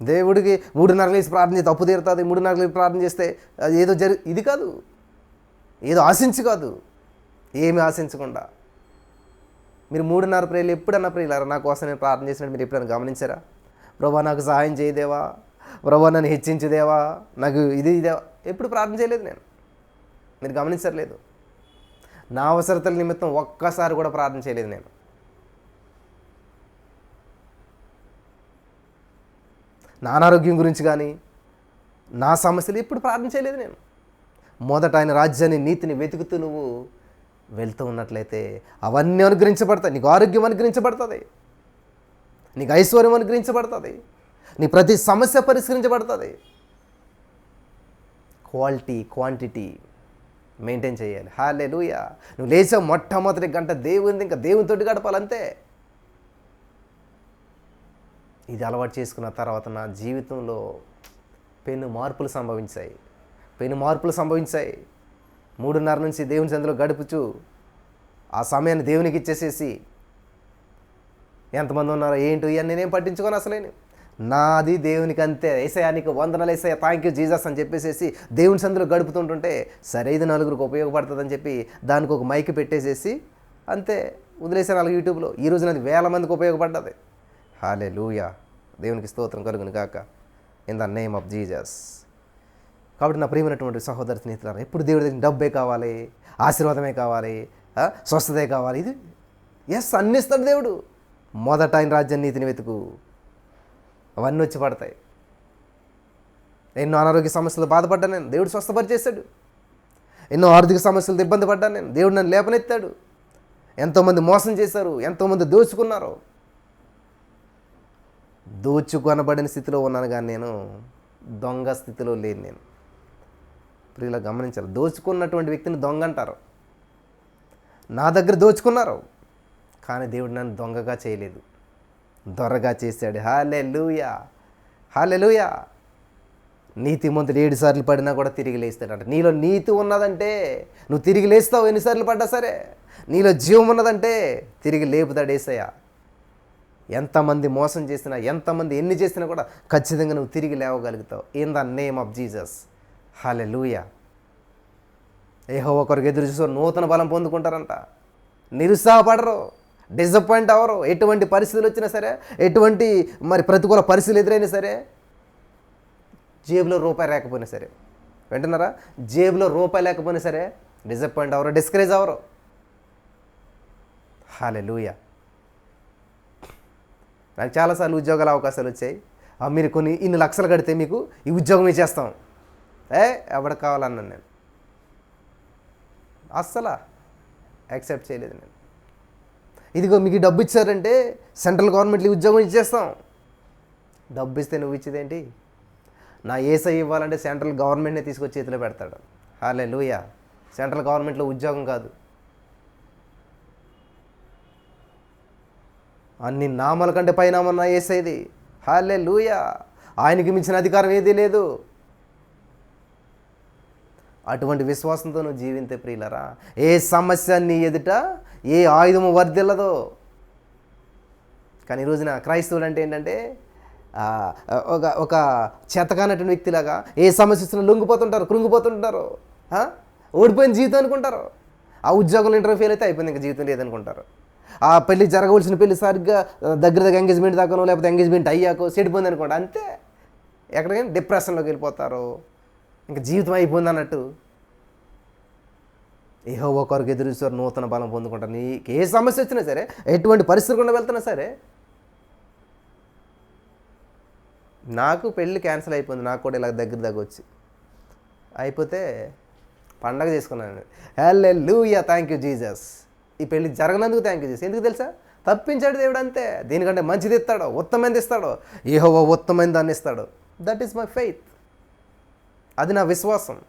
దేవుడికి 3:30 లేచి ప్రార్థన చేస్తే అప్పు తీరుతుంది, 3:30 లేచి ప్రార్థన చేస్తే ఏదో ఇది కాదు, ఏదో ఆశించి కాదు, ఏమి ఆశించకుండా. మీరు 3:30 ప్రేయర్లు ఎప్పుడన్నా ప్రియులారా నా కోసం నేను ప్రార్థన చేసినట్టు మీరు ఎప్పుడైనా గమనించారా? ప్రభా నాకు సహాయం చేయదేవా, ప్రభా నన్ను హెచ్చించుదేవా, నాకు ఇదేవా, ఎప్పుడు ప్రార్థన చేయలేదు నేను. మీరు గమనించలేదు. నా అవసరతల నిమిత్తం ఒక్కసారి కూడా ప్రార్థన చేయలేదు నేను. నా అనారోగ్యం గురించి కానీ, నా సమస్యలు ఎప్పుడు ప్రార్థన చేయలేదు నేను. మొదట ఆయన రాజ్యాన్ని, నీతిని వెతుకుతూ నువ్వు వెళ్తూ ఉన్నట్లయితే అవన్నీ అనుగ్రహించబడతాయి. నీకు ఆరోగ్యం అనుగ్రహించబడుతుంది, నీకు ఐశ్వర్యం అనుగ్రహించబడుతుంది, నీ ప్రతి సమస్య పరిష్కరించబడుతుంది. క్వాంటిటీ మెయింటైన్ చేయాలి. హల్లెలూయా. నువ్వు లేచావు మొట్టమొదటి గంట దేవునితోటి గడపాలంతే. ఇది అలవాటు చేసుకున్న తర్వాత నా జీవితంలో పెను మార్పులు సంభవించాయి. 3:30 నుంచి దేవుని సందులో గడుపుచు ఆ సమయాన్ని దేవునికి ఇచ్చేసేసి ఎంతమంది ఉన్నారో ఏంటో ఇవన్నీ నేనేం పట్టించుకోను అసలేను. నాది దేవునికి అంతే. యేసయ్యా నీకు వందనాలు, యేసయ్యా థ్యాంక్ యూ జీసస్ అని చెప్పేసేసి దేవుని సందులో గడుపుతుంటుంటే సరే ఇది నలుగురికి ఉపయోగపడుతుందని చెప్పి దానికి ఒక మైక్ పెట్టేసేసి అంతే వదిలేసాను అలాగే యూట్యూబ్లో. ఈరోజు నాది 1000 మందికి ఉపయోగపడ్డది. హల్లెలూయా. దేవునికి స్తోత్రం కలుగును గాక. In the name of Jesus. కాబట్టి నా ప్రియమైనటువంటి సహోదర స్నేహితులారా, ఎప్పుడు దేవుడి దగ్గర డబ్బే కావాలి, ఆశీర్వాదమే కావాలి, స్వస్థతే కావాలి, ఇది అన్ని ఇస్తాడు దేవుడు. మొదట ఆయన రాజ్యం నీతిని వెతుకు, అవన్నీ వచ్చి పడతాయి. ఎన్నో అనారోగ్య సమస్యలు బాధపడ్డాను నేను, దేవుడు స్వస్థపరిచేశాడు. ఎన్నో ఆర్థిక సమస్యలతో ఇబ్బంది పడ్డాను నేను, దేవుడు నన్ను లేపనెత్తాడు. ఎంతోమంది మోసం చేశారు, ఎంతోమంది దోచుకున్నారు. దోచుకొనబడిన స్థితిలో ఉన్నాను కానీ నేను దొంగ స్థితిలో లేను. నేను ప్రియులా గమనించాలి, దోచుకున్నటువంటి వ్యక్తిని దొంగ అంటారు. నా దగ్గర దోచుకున్నారు, కానీ దేవుడు నన్ను దొంగగా చేయలేదు, దొరగా చేశాడు. హల్లెలూయా, హల్లెలూయా. నీతిమంతుడు 7 సార్లు పడినా కూడా తిరిగి లేస్తాడంట. నీలో నీతి ఉన్నదంటే నువ్వు తిరిగి లేస్తావు, ఎన్నిసార్లు పడ్డా సరే. నీలో జీవం ఉన్నదంటే తిరిగి లేపుతాడు యేసయ్య. ఎంతమంది మోసం చేసినా, ఎంతమంది ఎన్ని చేసినా కూడా ఖచ్చితంగా నువ్వు తిరిగి లేవగలుగుతావు. In the name of Jesus. Hallelujah. యెహోవా కొరకు ఎదురు చూసి నూతన బలం పొందుకుంటారంట. నిరుత్సాహపడరు, డిసప్పాయింట్ అవ్వరు. ఎటువంటి పరిస్థితులు వచ్చినా సరే, ఎటువంటి ప్రతికూల పరిస్థితులు ఎదురైనా సరే, జేబులో రూపాయి లేకపోయినా సరే, వింటున్నారా, జేబులో రూపాయి లేకపోయినా సరే డిసప్పాయింట్ అవ్వరు, డిస్కరేజ్ అవ్వరు. హల్లెలూయా. నాకు చాలాసార్లు ఉద్యోగాల అవకాశాలు వచ్చాయి. మీరు ఇన్ని లక్షలు కడితే మీకు ఈ ఉద్యోగం ఇచ్చేస్తాం, ఎవరికి కావాలన్నాను నేను. అస్సలు యాక్సెప్ట్ చేయలేదు నేను. ఇదిగో మీకు డబ్బు ఇచ్చారంటే సెంట్రల్ గవర్నమెంట్లో ఉద్యోగం ఇచ్చేస్తాం. డబ్బు ఇస్తే నువ్వు ఇచ్చేదేంటి? నా యేసయ్య ఇవ్వాలంటే సెంట్రల్ గవర్నమెంట్నే తీసుకొచ్చి చేతిలో పెడతాడు. హల్లెలూయా. సెంట్రల్ గవర్నమెంట్లో ఉద్యోగం కాదు, అన్ని నామాల కంటే పైనామా నా యేసయ్యది. హల్లెలూయా. ఆయనకి మించిన అధికారం ఏదీ లేదు. అటువంటి విశ్వాసంతో నువ్వు జీవింతే ప్రియులరా, ఏ సమస్య నీ ఎదుట ఏ ఆయుధము వర్ధిల్లదో. కానీ ఈ రోజున క్రైస్తవులు అంటే ఏంటంటే ఒక చేతకానటువంటి వ్యక్తిలాగా ఏ సమస్య వచ్చినా లొంగిపోతుంటారు, కృంగిపోతుంటారు. ఓడిపోయిన జీవితం అనుకుంటారు. ఆ ఉద్యోగంలో ఇంటర్వ్యూ ఫెయిల్ అయితే అయిపోయింది, ఇంకా జీవితం లేదనుకుంటారు. ఆ పెళ్లి జరగవలసిన పెళ్లి సరిగ్గా దగ్గర ఎంగేజ్మెంట్ దాకానో లేకపోతే ఎంగేజ్మెంట్ అయ్యాకో చెడిపోయింది అనుకోండి, అంతే. ఎక్కడికైనా డిప్రెషన్లోకి వెళ్ళిపోతారు, ఇంకా జీవితం అయిపోయింది అన్నట్టు. యెహోవా కొరకు ఎదురు చూసి నూతన బలం పొందుకుంటారు. నీకు ఏ సమస్య వచ్చినా సరే, ఎటువంటి పరిస్థితి గుండా వెళ్తున్నా సరే. నాకు పెళ్ళి క్యాన్సిల్ అయిపోయింది, నాకు కూడా ఇలా దగ్గర వచ్చి అయిపోతే పండగ చేసుకున్నాను. హల్లెలూయా, థ్యాంక్ యూ జీసస్. ఈ పెళ్ళి జరగనందుకు థ్యాంక్ యూ జీసస్. ఎందుకు తెలుసా? తప్పించాడు దేవుడు, అంతే. దీనికంటే మంచిది ఇస్తాడు, ఉత్తమైనది ఇస్తాడు. యెహోవా ఉత్తమైన దాన్ని ఇస్తాడు. That is my faith. అది నా విశ్వాసం,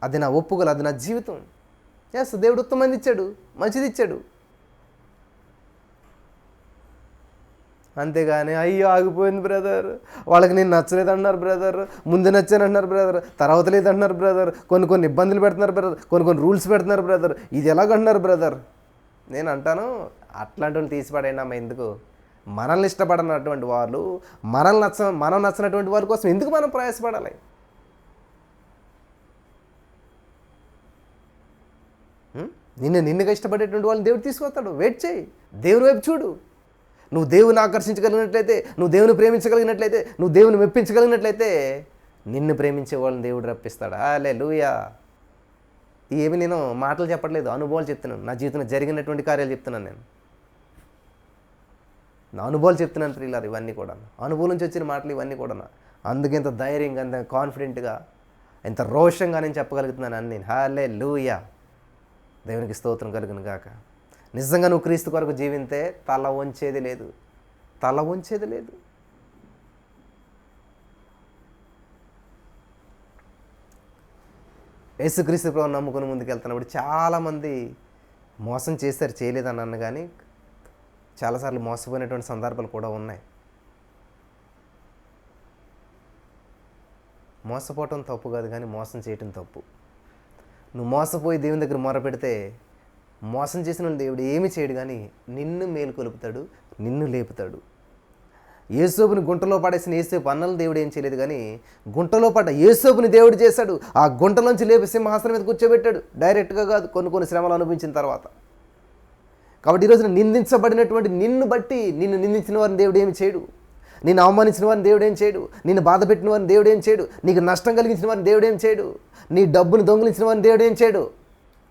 అది నా ఒప్పుకోలు, అది నా జీవితం. ఎస్, దేవుడు ఉత్తమైనది ఇచ్చాడు, మంచిది ఇచ్చాడు. అంతేగాని అయ్యో ఆగిపోయింది బ్రదర్, వాళ్ళకి నేను నచ్చలేదు అంటున్నారు బ్రదర్, ముందు నచ్చాను అంటున్నారు బ్రదర్, తర్వాత లేదు అంటున్నారు బ్రదర్, కొన్ని ఇబ్బందులు పెడుతున్నారు బ్రదర్, కొన్ని రూల్స్ పెడుతున్నారు బ్రదర్, ఇది ఎలాగంటున్నారు బ్రదర్. నేను అంటాను, అట్లాంటి వాళ్ళు తీసిపడేయండి అమ్మ. ఎందుకు? మనల్ని ఇష్టపడనటువంటి వాళ్ళు, మనం నచ్చినటువంటి వారి కోసం ఎందుకు మనం ప్రయాసపడాలి? నిన్నుగా ఇష్టపడేటువంటి వాళ్ళని దేవుడు తీసుకొస్తాడు. వెయిట్ చేయి, దేవుని వైపు చూడు. నువ్వు దేవుని ఆకర్షించగలిగినట్లయితే, నువ్వు దేవుని ప్రేమించగలిగినట్లయితే, నువ్వు దేవుని మెప్పించగలిగినట్లయితే నిన్ను ప్రేమించే వాళ్ళని దేవుడు రప్పిస్తాడు. హల్లెలూయా. ఏమి నేను మాటలు చెప్పట్లేదు, అనుభవాలు చెప్తున్నాను. నా జీవితంలో జరిగినటువంటి కార్యాలు చెప్తున్నాను. నేను నా అనుభవాలు చెప్తున్నాను ప్రియులారు. ఇవన్నీ కూడా అనుభవం నుంచి వచ్చిన మాటలు, ఇవన్నీ కూడా. అందుకే ఇంత ధైర్యంగా, అంత కాన్ఫిడెంట్గా, ఇంత రోషంగా నేను చెప్పగలుగుతున్నాను అన్నీ. హల్లెలూయా. దేవునికి స్తోత్రం కలుగును గాక. నిజంగా నువ్వు క్రీస్తు కొరకు జీవింతే తల వంచేది లేదు, తల వంచేది లేదు. యేసుక్రీస్తు ప్రభువుని నమ్ముకుని ముందుకు వెళ్తున్నప్పుడు చాలామంది మోసం చేశారు, చేయలేదని అన్న కానీ చాలాసార్లు మోసపోయినటువంటి సందర్భాలు కూడా ఉన్నాయి. మోసపోవటం తప్పు కాదు, కానీ మోసం చేయటం తప్పు. నువ్వు మోసపోయి దేవుని దగ్గర మొరపెడితే మోసం చేసిన దేవుడు ఏమి చేయడు, కానీ నిన్ను మేలుకొలుపుతాడు, నిన్ను లేపుతాడు. యేసోబుని గుంటలో పడేసిన యేసోబు అన్నలు దేవుడు ఏం చేయలేదు, కానీ గుంటలో పడ్డ యేసోబుని దేవుడు చేశాడు. ఆ గుంటలోంచి లేపి సింహాసనం మీద కూర్చోబెట్టాడు. డైరెక్ట్గా కాదు, కొన్ని శ్రమలు అనుభవించిన తర్వాత. కాబట్టి ఈరోజున నిందించబడినటువంటి నిన్ను బట్టి, నిన్ను నిందించిన వారిని దేవుడు ఏమి చేయడు, నిన్ను అవమానించిన వారిని దేవుడు ఏం చేయడు, నిన్ను బాధ పెట్టిన వారిని దేవుడు ఏం చేయడు, నీకు నష్టం కలిగించిన వారిని దేవుడు ఏం చేయడు, నీ డబ్బును దొంగిలించిన వారిని దేవుడు ఏం చేయడు.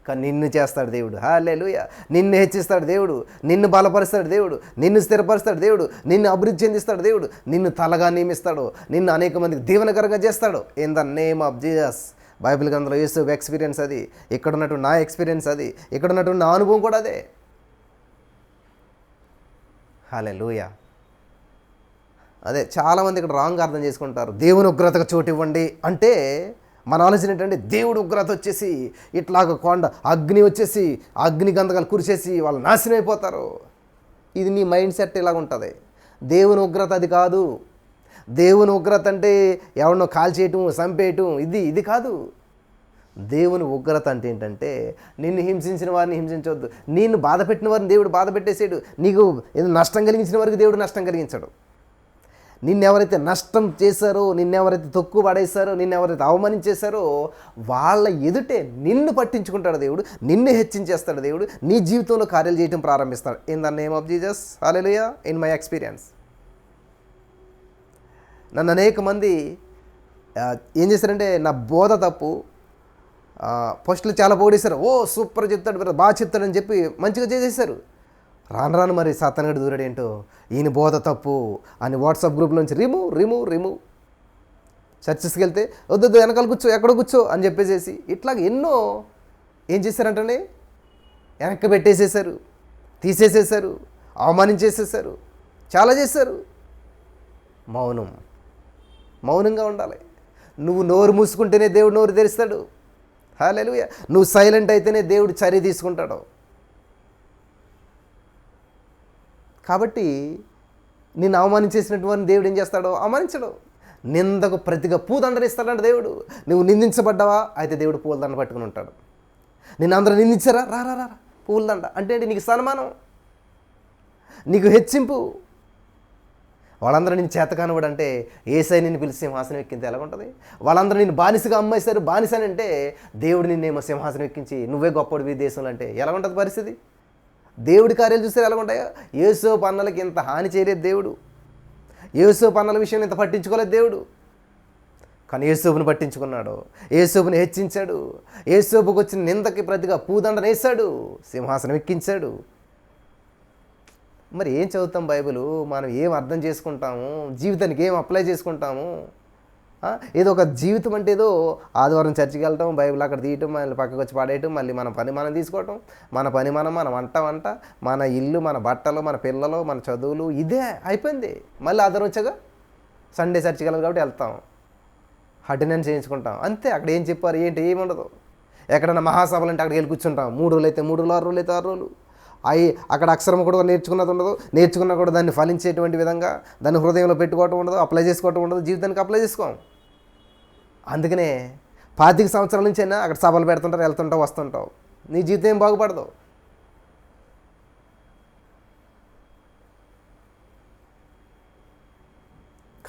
కానీ నిన్ను చేస్తాడు దేవుడు. హల్లెలూయా. నిన్ను హెచ్చిస్తాడు దేవుడు, నిన్ను బలపరుస్తాడు దేవుడు, నిన్ను స్థిరపరుస్తాడు దేవుడు, నిన్ను అభివృద్ధి చెందిస్తాడు దేవుడు, నిన్ను తలగా నియమిస్తాడు, నిన్ను అనేక మందికి దీవెనకరంగా చేస్తాడు. In the name of Jesus. Bible గ్రంథంలో యేసు ఎక్స్పీరియన్స్ అది, ఇక్కడ ఉన్నటువంటి నా ఎక్స్పీరియన్స్ అది, ఇక్కడ ఉన్నటువంటి నా అనుభవం కూడా అదే. హల్లెలూయా. అదే చాలామంది ఇక్కడ రాంగ్ అర్థం చేసుకుంటారు. దేవుని ఉగ్రతకు చోటు ఇవ్వండి అంటే మన ఆలోచన ఏంటంటే దేవుడు ఉగ్రత వచ్చేసి ఇట్లాగ కొండ అగ్ని వచ్చేసి అగ్ని గంధకాలు కురిసేసి వాళ్ళు నాశనం అయిపోతారు. ఇది నీ మైండ్ సెట్ ఇలాగ ఉంటుంది. దేవుని ఉగ్రత అది కాదు. దేవుని ఉగ్రత అంటే ఎవరినో కాల్చేయటం, చంపేయటం, ఇది కాదు. దేవుని ఉగ్రత అంటే ఏంటంటే నిన్ను హింసించిన వారిని హింసించవద్దు, నిన్ను బాధ పెట్టిన వారిని దేవుడు బాధ పెట్టేసాడు, నీకు ఏదో నష్టం కలిగించిన వారికి దేవుడు నష్టం కలిగించాడు. నిన్నెవరైతే నష్టం చేశారో, నిన్నెవరైతే తక్కువ పడేశారో, నిన్నెవరైతే అవమానించేశారో వాళ్ళ ఎదుటే నిన్ను పట్టించుకుంటాడు దేవుడు, నిన్ను హెచ్చించేస్తాడు దేవుడు, నీ జీవితంలో కార్యాలు చేయటం ప్రారంభిస్తాడు. In the name of Jesus. Hallelujah. In my experience నన్ను అనేక మంది ఏం చేశారంటే నా బోధ తప్పు, ఫస్ట్లో చాలా పొగిడేశారు. ఓ సూపర్ చెప్తాడు, బాగా చెప్తాడని చెప్పి మంచిగా చేసేసారు. రాను మరి సాతానుగాడు దూరాడు ఏంటో, ఈయన బోధ తప్పు అని వాట్సాప్ గ్రూప్లోంచి రిమూవ్. చర్చెస్కి వెళ్తే వద్దు వెనకాల కూర్చో, ఎక్కడ కూర్చో అని చెప్పేసేసి ఇట్లాగ ఎన్నో ఏం చేశారంటే వెనక్కి పెట్టేసేసారు, తీసేసేసారు, అవమానించేసేసారు, చాలా చేశారు. మౌనంగా ఉండాలి. నువ్వు నోరు మూసుకుంటేనే దేవుడు నోరు తెరుస్తాడు. హల్లెలూయా. నువ్వు సైలెంట్ అయితేనే దేవుడు చర్య తీసుకుంటాడు. కాబట్టి నిన్ను అవమానించేసినటువంటి దేవుడు ఏం చేస్తాడో అవమానించడు. నిందకు ప్రతిగా పూదండనిస్తాడంట దేవుడు. నువ్వు నిందించబడ్డావా అయితే దేవుడు పూలదండ పట్టుకుని ఉంటాడు. నిన్ను అందరూ నిందించారా, రా పూలదండ అంటే నీకు సన్మానం, నీకు హెచ్చింపు. వాళ్ళందరూ నేను చేతకానివాడు అంటే యేసయ్య నిన్ను పిలిచి సింహాసనం ఎక్కించి ఎలాగుంటుంది? వాళ్ళందరూ నేను బానిసగా అమ్మేశారు, బానిసనంటే దేవుడు నిన్నేమో సింహాసనం ఎక్కించి నువ్వే గొప్పడివి దేశంలో అంటే ఎలాగుంటుంది పరిస్థితి? దేవుడి కార్యాలు చూస్తే ఎలాగుంటాయో. యోసేపు అన్నలకి ఇంత హాని చేయలేదు దేవుడు, యోసేపు అన్నల విషయం ఇంత పట్టించుకోలేదు దేవుడు. కానీ యేసేపుని పట్టించుకున్నాడు, యేసేపుని హెచ్చించాడు, యేసేపుకు వచ్చిన నిందకి ప్రతిగా పూదండనేసాడు, సింహాసనం ఎక్కించాడు. మరి ఏం చదువుతాం బైబిల్, మనం ఏం అర్థం చేసుకుంటాము, జీవితానికి ఏం అప్లై చేసుకుంటాము? ఏదో ఒక జీవితం అంటే ఏదో ఆదివారం చర్చికి వెళ్ళటం, బైబిల్ అక్కడ తీయటం, మళ్ళీ పక్కకు వచ్చి పడేయటం, మళ్ళీ మన పని మనం తీసుకోవటం, మన పని మన వంట, మన ఇల్లు, మన బట్టలు, మన పిల్లలు, మన చదువులు, ఇదే అయిపోయింది. మళ్ళీ ఆదివారం వచ్చాక సండే చర్చికి వెళ్ళాలి కాబట్టి వెళ్తాం, అటెండెన్స్ చేయించుకుంటాం, అంతే. అక్కడ ఏం చెప్పారు ఏంటి ఏమి ఉండదు. ఎక్కడైనా మహాసభలు అంటే అక్కడికి వెళ్ళి కూర్చుంటాం, 3 రోజులు అయితే 3 రోజులు, 6 రోజులు అయితే 6 రోజులు. అక్కడ అక్షరం కూడా నేర్చుకున్నది ఉండదు, నేర్చుకున్నా కూడా దాన్ని ఫలించేటువంటి విధంగా దాన్ని హృదయంలో పెట్టుకోవటం ఉండదు, అప్లై చేసుకోవటం ఉండదు, జీవితానికి అప్లై చేసుకోం. అందుకనే 25 సంవత్సరాల నుంచి అయినా అక్కడ సభలు పెడుతుంటారు, వెళ్తుంటావు, వస్తుంటావు, నీ జీవితం ఏం బాగుపడదు.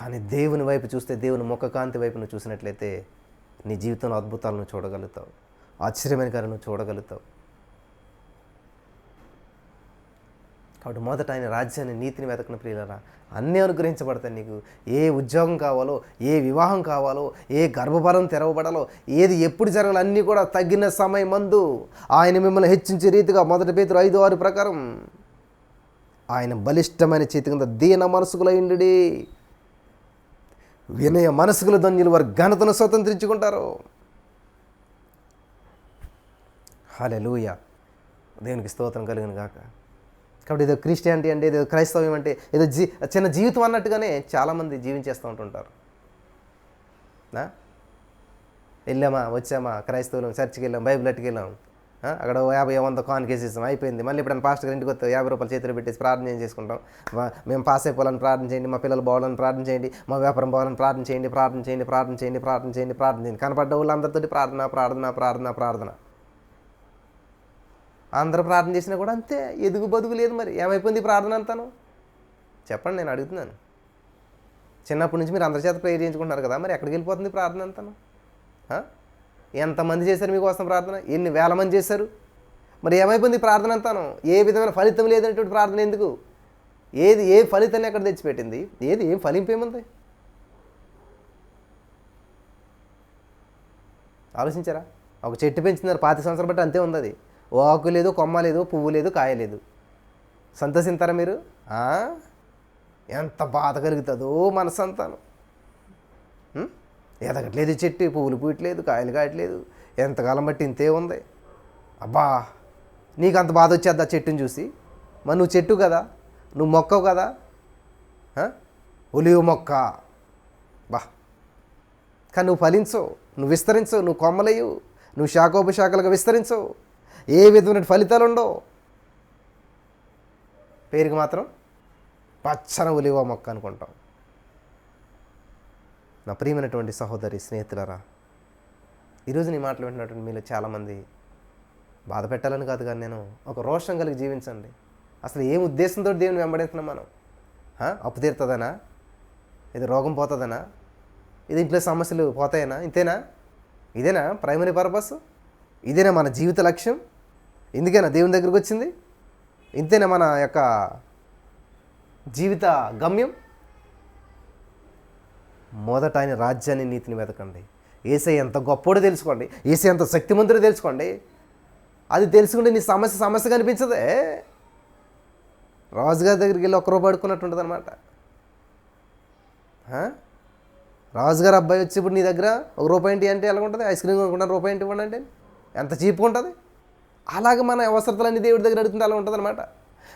కానీ దేవుని వైపు చూస్తే, దేవుని ముఖకాంతి వైపు నువ్వు చూసినట్లయితే నీ జీవితంలో అద్భుతాలను చూడగలుగుతావు, ఆశ్చర్యమైన కార్యాలను చూడగలుగుతావు. కాబట్టి మొదట ఆయన రాజ్యాన్ని, నీతిని వెతకని ప్రియులారా, అన్నీ అనుగ్రహించబడతాయి. నీకు ఏ ఉద్యోగం కావాలో, ఏ వివాహం కావాలో, ఏ గర్భఫలం తెరవబడాలో, ఏది ఎప్పుడు జరగాలో అన్నీ కూడా తగిన సమయం మందు ఆయన మిమ్మల్ని హెచ్చించే రీతిగా 1 పేతురు 5:6 ప్రకారం ఆయన బలిష్టమైన చేతి కింద దీన మనసుకులయుండుడి, వినయ మనసుకుల ధన్యులు, వారి ఘనతను స్వతంత్రించుకుంటారు. హల్లెలూయా. దేవునికి స్తోత్రం కలుగును గాక. కాబట్టి ఏదో క్రిస్టియానిటీ అంటే, ఏదో క్రైస్తవ్యం అంటే ఏదో చిన్న జీవితం అన్నట్టుగానే చాలామంది జీవించేస్తూ ఉంటుంటారు. వెళ్ళామా, వచ్చామా, క్రైస్తవులం, చర్చికి వెళ్ళాం, బైబిల్ అట్టుకెళ్ళాం, అక్కడ 50-100 కాన్ కేసేసాం, అయిపోయింది. మళ్ళీ ఇప్పుడు పాస్టర్ గారి ఇంటికి వస్తే 50 రూపాయలు చేతిలో పెట్టేసి ప్రార్థన చేసుకుంటాం. మేము పాస్ అయిపోవాలని ప్రార్థన చేయండి, మా పిల్లలు బావాలని ప్రార్థన చేయండి, మా వ్యాపారం బావాలని ప్రార్థన చేయండి, కనపడ్డ వాళ్ళందరితో ప్రార్థన. అందరూ ప్రార్థన చేసినా కూడా అంతే, ఎదుగు బదుగు లేదు. మరి ఏమైపోయింది ప్రార్థన అంతాను? చెప్పండి, నేను అడుగుతున్నాను. చిన్నప్పటి నుంచి మీరు అందరి చేత ప్రేయర్ చేయించుకుంటున్నారు కదా, మరి ఎక్కడికి వెళ్ళిపోతుంది ప్రార్థన అంతాను? ఎంతమంది చేశారు మీకోసం ప్రార్థన? ఎన్ని వేల మంది చేశారు? మరి ఏమైపోయింది ప్రార్థన అంతాను? ఏ విధమైన ఫలితం లేదనేటువంటి ప్రార్థన ఎందుకు? ఏ ఫలితాన్ని ఎక్కడ తెచ్చిపెట్టింది? ఏం ఫలింపేముంది? ఆలోచించారా? ఒక చెట్టు పెంచుతున్నారు 25 సంవత్సరాలు బట్టి అంతే ఉంది అది. ఓ ఆకు లేదు, కొమ్మ లేదు, పువ్వు లేదు, కాయ లేదు. సంతోషింతారా మీరు? ఎంత బాధ కలుగుతుందో మనసంతాను. ఎదగట్లేదు చెట్టు, పువ్వులు పూయట్లేదు, కాయలు కాయట్లేదు, ఎంతకాలం బట్టి ఇంతే ఉంది. అబ్బా, నీకు అంత బాధ వచ్చేద్దా చెట్టుని చూసి? మరి నువ్వు చెట్టు కదా, నువ్వు మొక్కవు కదా, ఒలివ మొక్క. బా, కానీ నువ్వు ఫలించవు, నువ్వు విస్తరించవు, నువ్వు కొమ్మలేయు, నువ్వు శాఖోపశాఖలుగా విస్తరించవు, ఏ విధమైన ఫలితాలు ఉండవు. పేరుకి మాత్రం పచ్చన ఒలివ మొక్క అనుకుంటాం. నా ప్రియమైనటువంటి సహోదరి స్నేహితులారా, ఈరోజు నీ మాటలు వింటున్నటువంటి మీలో చాలామంది బాధ పెట్టాలని కాదు, కానీ నేను ఒక రోషం కలిగి జీవించండి. అసలు ఏం ఉద్దేశంతో దేవుని వెంబడిస్తున్నాం మనం? అప్పు తీరుతుందనా? ఇది రోగం పోతుందనా? ఇది ఇంట్లో సమస్యలు పోతాయనా? ఇంతేనా? ఇదేనా ప్రైమరీ పర్పస్? ఇదేనా మన జీవిత లక్ష్యం? ఇందుకేనా దేవుని దగ్గరికి వచ్చింది? ఇంతేనా మన యొక్క జీవిత గమ్యం? మొదట ఆయన రాజ్యాన్ని, నీతిని వెతకండి. యేసయ్య ఎంత గొప్పోడో తెలుసుకోండి, యేసయ్య ఎంత శక్తిమంతుడో తెలుసుకోండి. అది తెలుసుకుంటే నీ సమస్య కనిపించదే. రాజుగారి దగ్గరికి వెళ్ళి 1 రూపాయి అడుక్కున్నట్టు ఉంటుంది అనమాట. రాజుగారు అబ్బాయి వచ్చి ఇప్పుడు నీ దగ్గర 1 రూపాయి ఏంటి అంటే ఎలా ఉంటుంది? ఐస్ క్రీమ్ కొనుక్కుంటాను, రూపాయి ఏంటి ఇవ్వండి అంటే ఎంత చీప్గా ఉంటుంది. అలాగే మన అవసరతలన్నీ దేవుడి దగ్గర అడుగుతుంటే అలా ఉంటుంది అనమాట.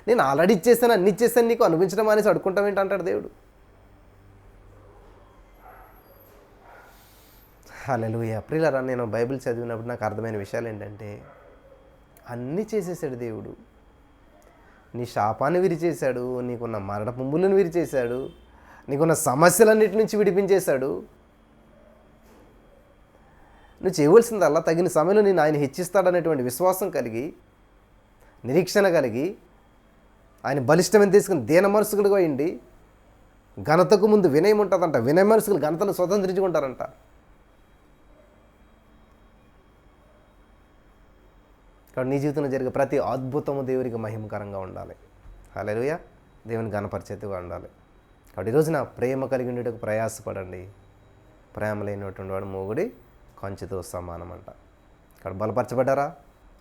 నేను ఆల్రెడీ ఇచ్చేస్తాను, అన్ని ఇచ్చేస్తాను, నీకు అనిపించడం అనేసి అడుక్కుంటాం ఏంటి అంటాడు దేవుడు. హల్లెలూయా. ప్రియులారా, నేను బైబిల్ చదివినప్పుడు నాకు అర్థమైన విషయాలు ఏంటంటే, అన్నీ చేసేసాడు దేవుడు. నీ శాపాన్ని విరిచేశాడు, నీకున్న మరణ పుంబులను విరిచేశాడు, నీకున్న సమస్యలన్నిటి నుంచి విడిపించేశాడు. నువ్వు చేయవలసిందల్లా తగిన సమయంలో నేను ఆయన హెచ్చిస్తాడనేటువంటి విశ్వాసం కలిగి, నిరీక్షణ కలిగి, ఆయన బలిష్టమైన తీసుకుని దీన మనసుకులుగా అయ్యండి. ఘనతకు ముందు వినయం ఉంటుందంట. వినయ మనసుకులు ఘనతను స్వతంత్రించుకుంటారంట. కాబట్టి నీ జీవితంలో జరిగే ప్రతి అద్భుతము దేవునికి మహిమకరంగా ఉండాలి. హల్లెలూయా. దేవుని ఘనపరిచేట్టుగా ఉండాలి. కాబట్టి ఈరోజు నా ప్రేమ కలిగి ఉండేటకు ప్రయాసపడండి. ప్రేమ లేనటువంటి వాడు మూగుడి కంచుతో సమానం అంట. ఇక్కడ బలపరచబడ్డారా?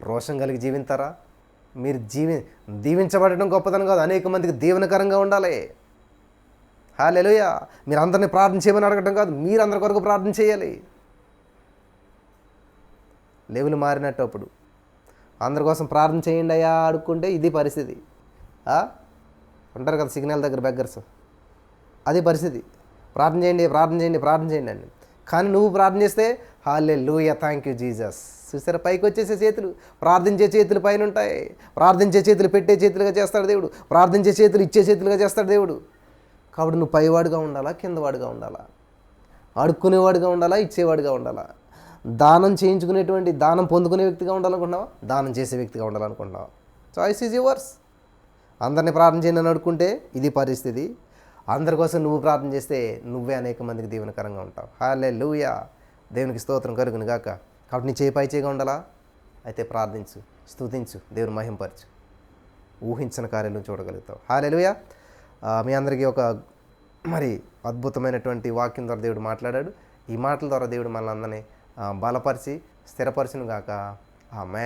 రోషం కలిగి జీవింతారా? మీరు దీవించబడటం గొప్పతనం కాదు, అనేక మందికి దీవెనకరంగా ఉండాలి. హల్లెలూయా. మీరు అందరినీ ప్రార్థన చేయమని అడగటం కాదు, మీరు అందరి కొరకు ప్రార్థన చేయాలి. లెవెల్ మారినట్టు అప్పుడు అందరి కోసం ప్రార్థన చేయండి అయ్యా అడుక్కుంటే ఇది పరిస్థితి. ఉంటారు కదా సిగ్నల్ దగ్గర బెగ్గర్స్, అది పరిస్థితి. ప్రార్థన చేయండి, ప్రార్థన చేయండి, ప్రార్థన చేయండి అండి. కానీ నువ్వు ప్రార్థన చేస్తే హల్లెలూయా, థ్యాంక్ యూ జీసస్. చూసారా, పైకి వచ్చేసే చేతులు, ప్రార్థించే చేతులు పైన ఉంటాయి. ప్రార్థించే చేతులు పెట్టే చేతులుగా చేస్తాడు దేవుడు. ప్రార్థించే చేతులు ఇచ్చే చేతులుగా చేస్తాడు దేవుడు. కాబట్టి నువ్వు పైవాడుగా ఉండాలా, కిందవాడుగా ఉండాలా? అడుక్కునేవాడుగా ఉండాలా, ఇచ్చేవాడుగా ఉండాలా? దానం చేయించుకునేటువంటి, దానం పొందుకునే వ్యక్తిగా ఉండాలనుకుంటున్నావా, దానం చేసే వ్యక్తిగా ఉండాలనుకుంటున్నావా? Choice is yours. అందరినీ ప్రార్థన చేయండి అని అడుక్కుంటే ఇది పరిస్థితి. అందరి కోసం నువ్వు ప్రార్థన చేస్తే నువ్వే అనేక మందికి దీవెనకరంగా ఉంటావు. హల్లెలూయా. దేవునికి స్తోత్రం కలుగును గాక. కాబట్టి నీ చేయి పై చేయిగా ఉండాలా? అయితే ప్రార్థించు, స్తుతించు, దేవుని మహింపరచు, ఊహించిన కార్యాలను చూడగలుగుతావు. హల్లెలూయా. మీ అందరికీ ఒక అద్భుతమైనటువంటి వాక్యం ద్వారా దేవుడు మాట్లాడాడు. ఈ మాటల ద్వారా దేవుడు మనల్ని అందరినీ బలపరిచి స్థిరపరచును గాక. ఆమేన్.